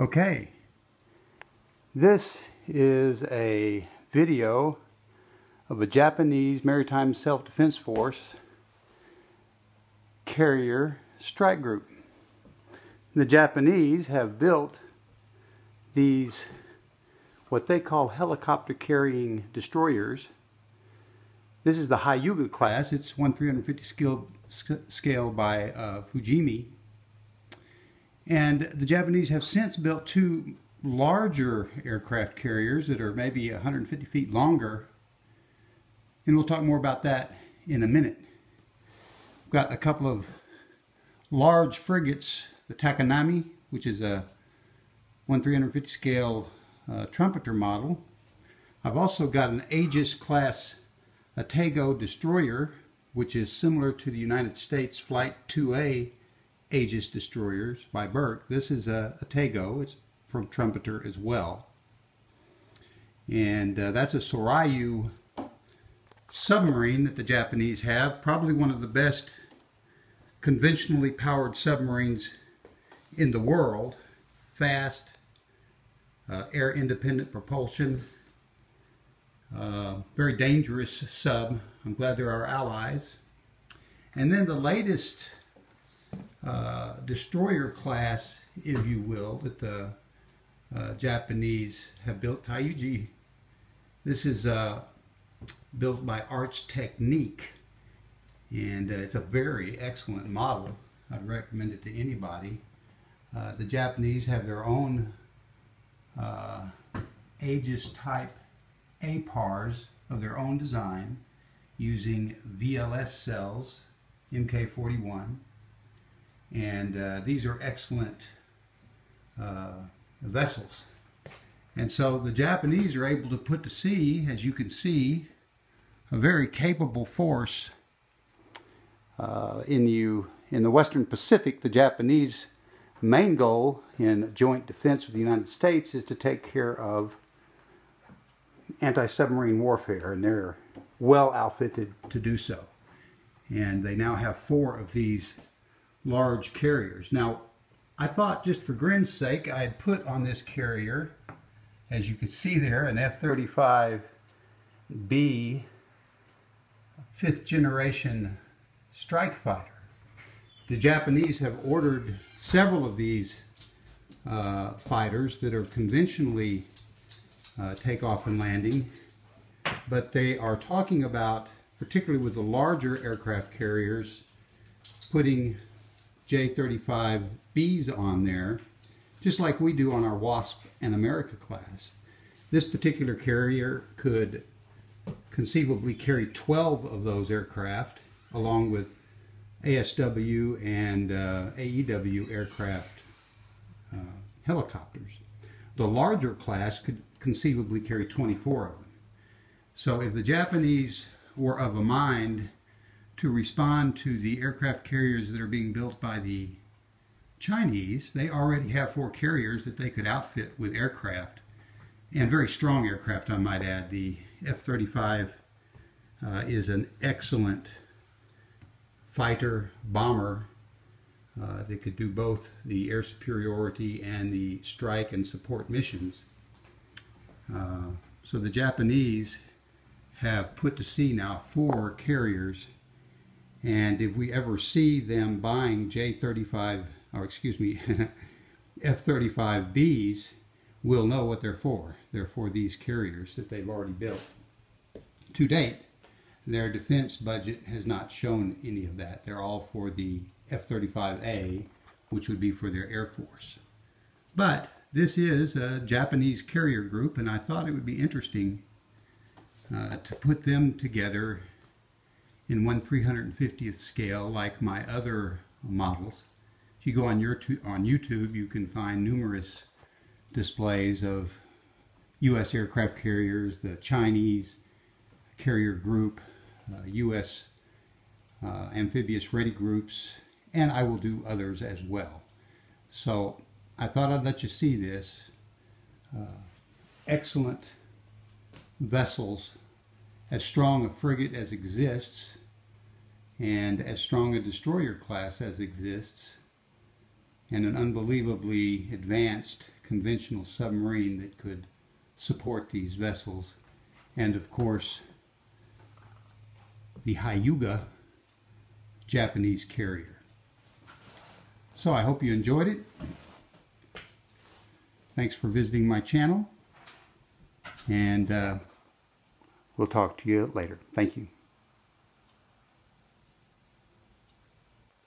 Okay, this is a video of a Japanese Maritime Self-Defense Force carrier strike group. The Japanese have built these, what they call helicopter carrying destroyers. This is the Hyuga class. It's 1/350 scale by Fujimi. And the Japanese have since built two larger aircraft carriers that are maybe 150 feet longer. And we'll talk more about that in a minute. We've got a couple of large frigates, the Takanami, which is a 1/350 scale trumpeter model. I've also got an Aegis class Atago destroyer, which is similar to the United States Flight 2A Aegis destroyers by Burke. This is a Atago. It's from trumpeter as well. And that's a Soryu submarine that the Japanese have. Probably one of the best conventionally powered submarines in the world. Fast, air independent propulsion. Very dangerous sub. I'm glad they're our allies. And then the latest destroyer class, if you will, that the Japanese have built, Hyuga. This is built by Arts Technique, and it's a very excellent model. I'd recommend it to anybody. The Japanese have their own Aegis type APARs of their own design using VLS cells, MK41, and these are excellent vessels. And so the Japanese are able to put to sea, as you can see, a very capable force. In the Western Pacific, the Japanese main goal in joint defense with the United States is to take care of anti-submarine warfare, and they're well outfitted to do so. And they now have 4 of these large carriers. Now, I thought just for grin's sake, I'd put on this carrier, as you can see there, an F-35B 5th generation strike fighter. The Japanese have ordered several of these fighters that are conventionally takeoff and landing, but they are talking about, particularly with the larger aircraft carriers, putting J-35Bs on there, just like we do on our Wasp and America class. This particular carrier could conceivably carry 12 of those aircraft, along with ASW and AEW aircraft helicopters. The larger class could conceivably carry 24 of them. So if the Japanese were of a mind to respond to the aircraft carriers that are being built by the Chinese, they already have 4 carriers that they could outfit with aircraft, and very strong aircraft, I might add. The F-35 is an excellent fighter bomber that could do both the air superiority and the strike and support missions. So the Japanese have put to sea now 4 carriers, and if we ever see them buying F-35Bs, we'll know what they're for. They're for these carriers that they've already built. To date, their defense budget has not shown any of that. They're all for the F-35A, which would be for their Air Force. But this is a Japanese carrier group, and I thought it would be interesting to put them together in 1/350th scale like my other models. If you go on YouTube, you can find numerous displays of U.S. aircraft carriers, the Chinese carrier group, U.S. amphibious ready groups, and I will do others as well. So I thought I'd let you see this. Excellent vessels, as strong a frigate as exists, and as strong a destroyer class as exists, and an unbelievably advanced conventional submarine that could support these vessels, and of course the Hyuga Japanese carrier. So I hope you enjoyed it. Thanks for visiting my channel, and we'll talk to you later. Thank you.